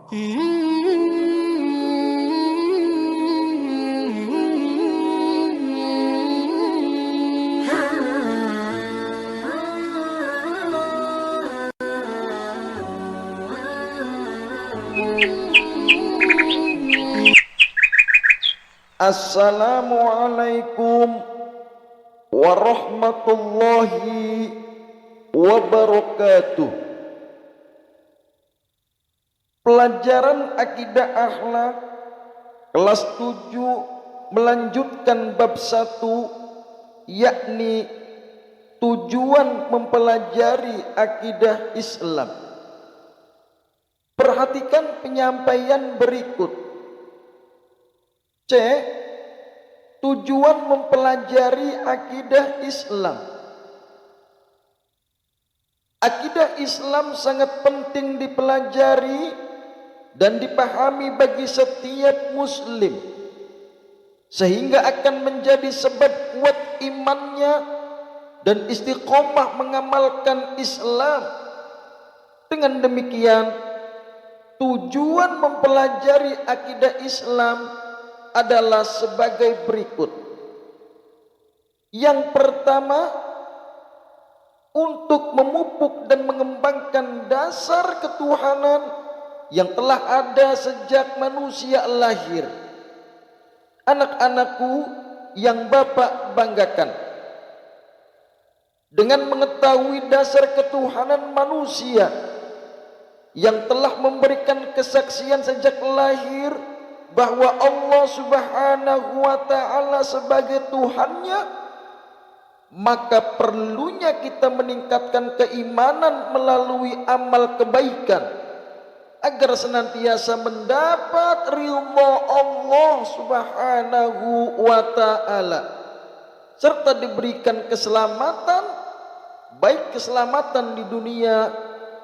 Assalamualaikum warahmatullahi wabarakatuh. Pelajaran akidah akhlak kelas 7 melanjutkan bab 1, yakni tujuan mempelajari akidah Islam. Perhatikan penyampaian berikut. C. Tujuan mempelajari akidah Islam. Akidah Islam sangat penting dipelajari dan dipahami bagi setiap muslim, sehingga akan menjadi sebab kuat imannya dan istiqomah mengamalkan Islam. Dengan demikian, tujuan mempelajari akidah Islam adalah sebagai berikut. Yang pertama, untuk memupuk dan mengembangkan dasar ketuhanan yang telah ada sejak manusia lahir. Anak-anakku yang Bapak banggakan, dengan mengetahui dasar ketuhanan manusia yang telah memberikan kesaksian sejak lahir bahwa Allah Subhanahu wa ta'ala sebagai Tuhannya, maka perlunya kita meningkatkan keimanan melalui amal kebaikan agar senantiasa mendapat ridha Allah Subhanahu wa ta'ala, serta diberikan keselamatan, baik keselamatan di dunia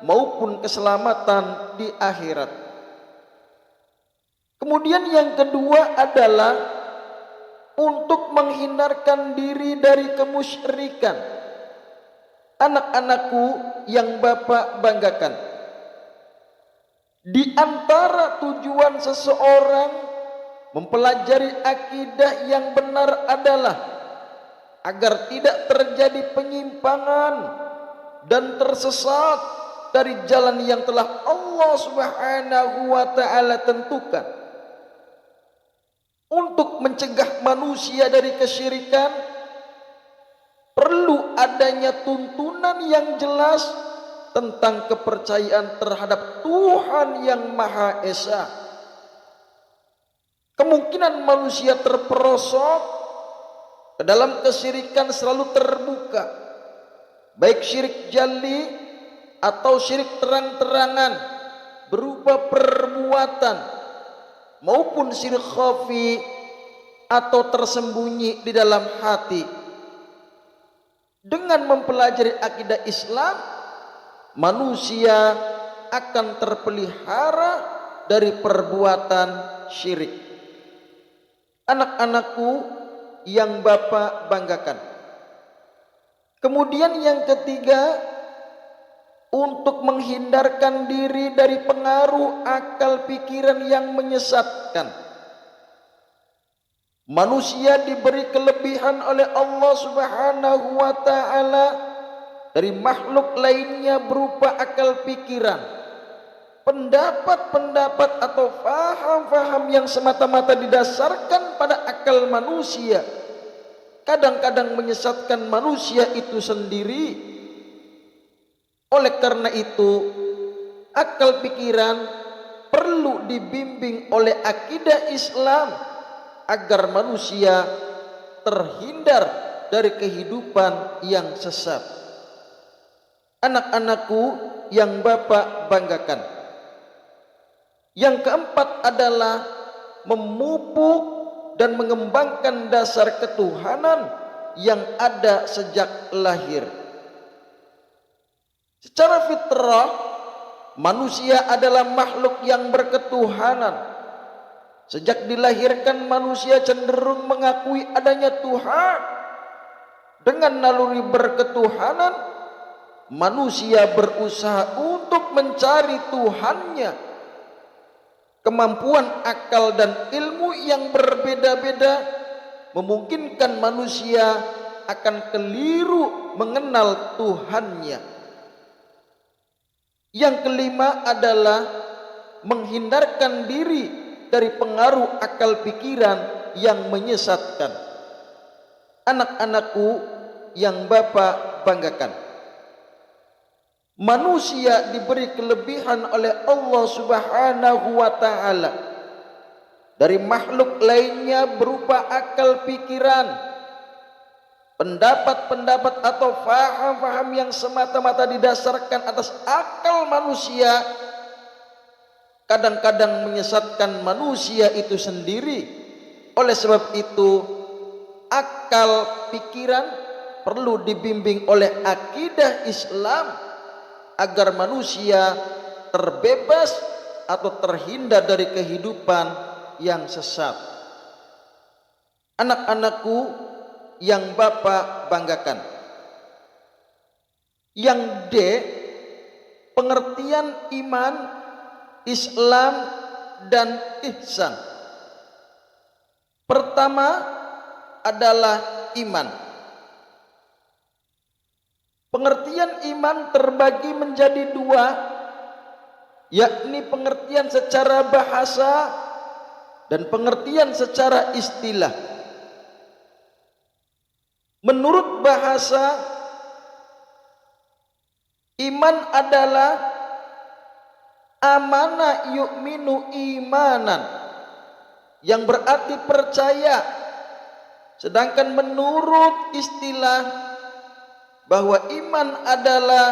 maupun keselamatan di akhirat. Kemudian yang kedua adalah untuk menghindarkan diri dari kemusyrikan. Anak-anakku yang Bapak banggakan, di antara tujuan seseorang mempelajari akidah yang benar adalah agar tidak terjadi penyimpangan dan tersesat dari jalan yang telah Allah Subhanahu wa ta'ala tentukan. Untuk mencegah manusia dari kesyirikan, perlu adanya tuntunan yang jelas tentang kepercayaan terhadap Tuhan yang Maha Esa. Kemungkinan manusia terperosok ke dalam kesyirikan selalu terbuka, baik syirik jali atau syirik terang-terangan berupa perbuatan, maupun syirik khafi atau tersembunyi di dalam hati. Dengan mempelajari akidah Islam, manusia akan terpelihara dari perbuatan syirik. Anak-anakku yang Bapak banggakan. Kemudian yang ketiga, untuk menghindarkan diri dari pengaruh akal pikiran yang menyesatkan. Manusia diberi kelebihan oleh Allah Subhanahu wa ta'ala dari makhluk lainnya berupa akal pikiran, pendapat-pendapat atau faham-faham yang semata-mata didasarkan pada akal manusia, kadang-kadang menyesatkan manusia itu sendiri. Oleh karena itu, akal pikiran perlu dibimbing oleh akidah Islam agar manusia terhindar dari kehidupan yang sesat. Anak-anakku yang Bapak banggakan, yang keempat adalah memupuk dan mengembangkan dasar ketuhanan yang ada sejak lahir. Secara fitrah, manusia adalah makhluk yang berketuhanan. Sejak dilahirkan, manusia cenderung mengakui adanya Tuhan. Dengan naluri berketuhanan, manusia berusaha untuk mencari Tuhannya. kemampuan akal dan ilmu yang berbeda-beda memungkinkan manusia akan keliru mengenal Tuhannya. Yang kelima adalah menghindarkan diri dari pengaruh akal pikiran yang menyesatkan. Anak-anakku yang Bapak banggakan, manusia diberi kelebihan oleh Allah Subhanahu wa ta'ala dari makhluk lainnya berupa akal pikiran, pendapat-pendapat atau faham-faham yang semata-mata didasarkan atas akal manusia kadang-kadang menyesatkan manusia itu sendiri. Oleh sebab itu, akal pikiran perlu dibimbing oleh akidah Islam agar manusia terbebas atau terhindar dari kehidupan yang sesat. Anak-anakku yang Bapak banggakan, yang D, pengertian iman, Islam dan ihsan. Pertama adalah iman. Pengertian iman terbagi menjadi dua, yakni pengertian secara bahasa dan pengertian secara istilah. Menurut bahasa, iman adalah amana yu'minu imanan, yang berarti percaya. Sedangkan menurut istilah, bahwa iman adalah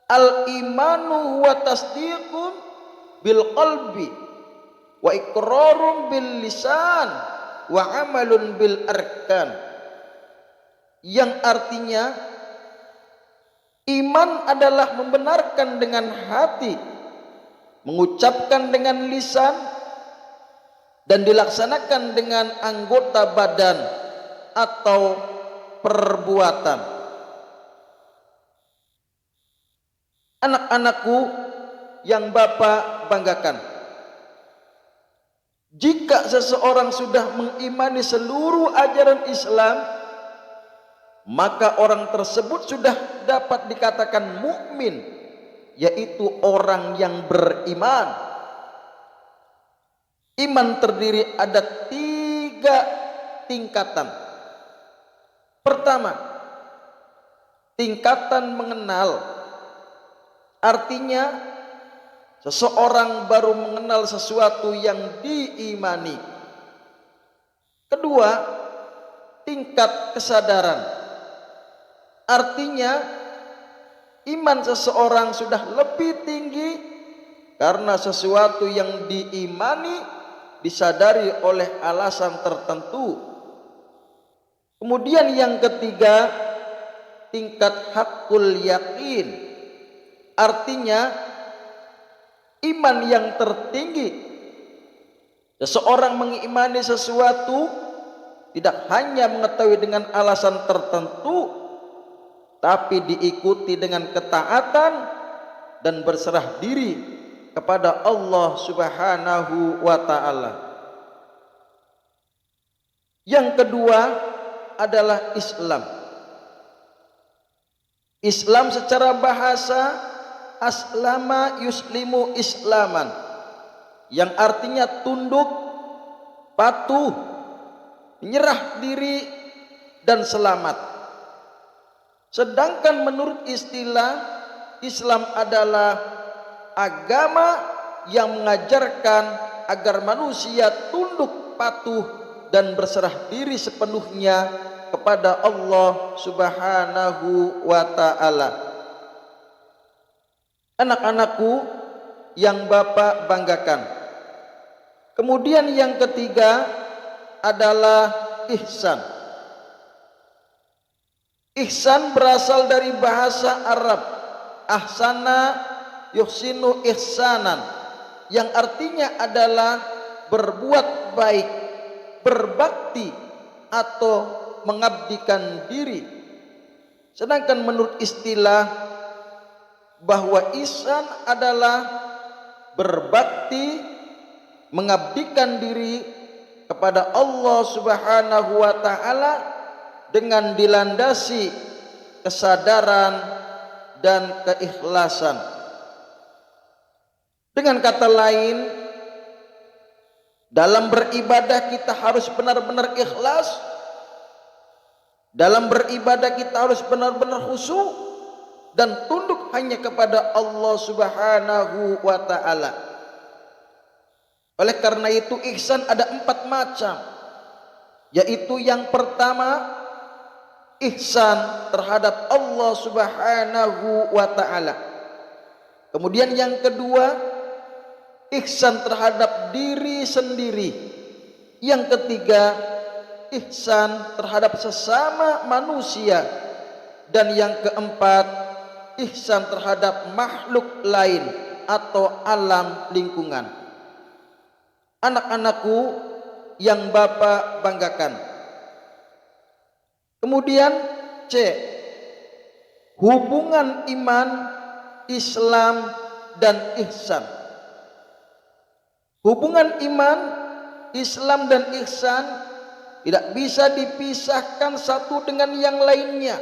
al-imanu huwa tasdiqun bil qalbi wa iqrarun bil lisan wa amalun bil arkan, yang artinya iman adalah membenarkan dengan hati, mengucapkan dengan lisan, dan dilaksanakan dengan anggota badan atau perbuatan. Anak-anakku yang Bapak banggakan, jika seseorang sudah mengimani seluruh ajaran Islam, maka orang tersebut sudah dapat dikatakan mukmin, yaitu orang yang beriman. Iman terdiri ada 3 tingkatan. Pertama, tingkatan mengenal. Artinya seseorang baru mengenal sesuatu yang diimani. Kedua, tingkat kesadaran. Artinya iman seseorang sudah lebih tinggi karena sesuatu yang diimani disadari oleh alasan tertentu. Kemudian yang ketiga, tingkat hakul yakin. Artinya iman yang tertinggi, seseorang mengimani sesuatu tidak hanya mengetahui dengan alasan tertentu, tapi diikuti dengan ketaatan dan berserah diri kepada Allah Subhanahu wa ta'ala. Yang kedua adalah Islam. Islam secara bahasa aslama yuslimu islaman, yang artinya tunduk, patuh, menyerah diri dan selamat. Sedangkan menurut istilah, Islam adalah agama yang mengajarkan agar manusia tunduk, patuh dan berserah diri sepenuhnya kepada Allah Subhanahu wa ta'ala. Anak-anakku yang Bapak banggakan, kemudian yang ketiga adalah ihsan. Ihsan berasal dari bahasa Arab ahsana yuhsinu ihsanan, yang artinya adalah berbuat baik, berbakti atau mengabdikan diri. Sedangkan menurut istilah, bahwa ihsan adalah berbakti, mengabdikan diri kepada Allah Subhanahu wa taala dengan dilandasi kesadaran dan keikhlasan. Dengan kata lain, dalam beribadah kita harus benar-benar ikhlas. Dalam beribadah kita harus benar-benar khusyuk dan tunduk hanya kepada Allah Subhanahu wa taala. Oleh karena itu ihsan ada 4 macam. Yaitu yang pertama, ihsan terhadap Allah Subhanahu wa taala. Kemudian yang kedua, ihsan terhadap diri sendiri. Yang ketiga, ihsan terhadap sesama manusia. Dan yang keempat, ihsan terhadap makhluk lain atau alam lingkungan. Anak-anakku yang Bapak banggakan. Kemudian C, hubungan iman, Islam dan ihsan. Hubungan iman, Islam dan ihsan tidak bisa dipisahkan satu dengan yang lainnya.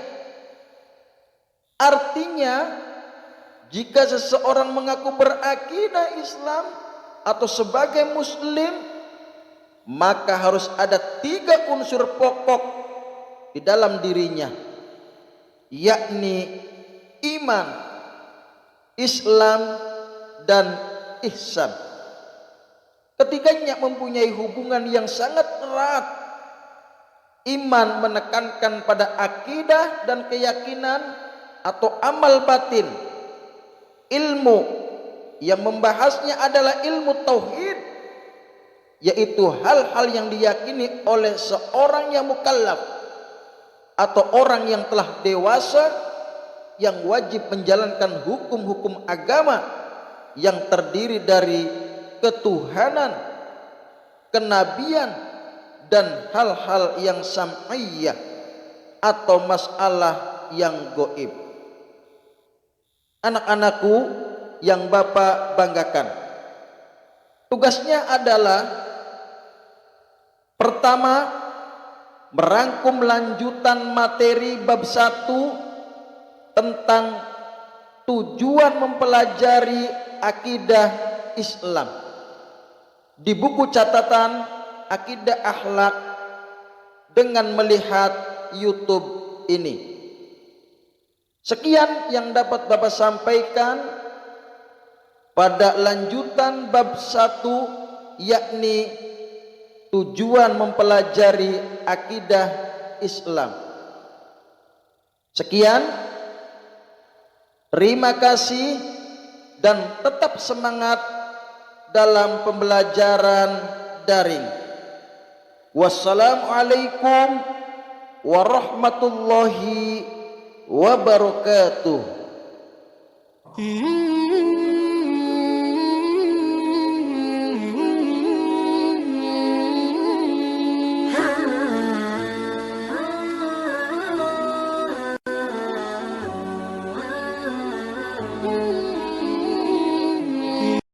Artinya, jika seseorang mengaku berakidah Islam atau sebagai muslim, maka harus ada 3 unsur pokok di dalam dirinya, yakni iman, Islam dan ihsan. Ketiganya mempunyai hubungan yang sangat erat. Iman menekankan pada akidah dan keyakinan atau amal batin. Ilmu yang membahasnya adalah ilmu tauhid, yaitu hal-hal yang diyakini oleh seorang yang mukallaf atau orang yang telah dewasa yang wajib menjalankan hukum-hukum agama yang terdiri dari ketuhanan, kenabian, dan hal-hal yang sam'iyah atau masalah yang goib. Anak-anakku yang Bapak banggakan, tugasnya adalah pertama, merangkum lanjutan materi bab 1 tentang tujuan mempelajari akidah Islam di buku catatan Akidah Akhlak dengan melihat YouTube ini. Sekian yang dapat Bapak sampaikan pada lanjutan bab 1, yakni tujuan mempelajari akidah Islam. Sekian, terima kasih dan tetap semangat dalam pembelajaran daring. Wassalamualaikum warahmatullahi wabarakatuh.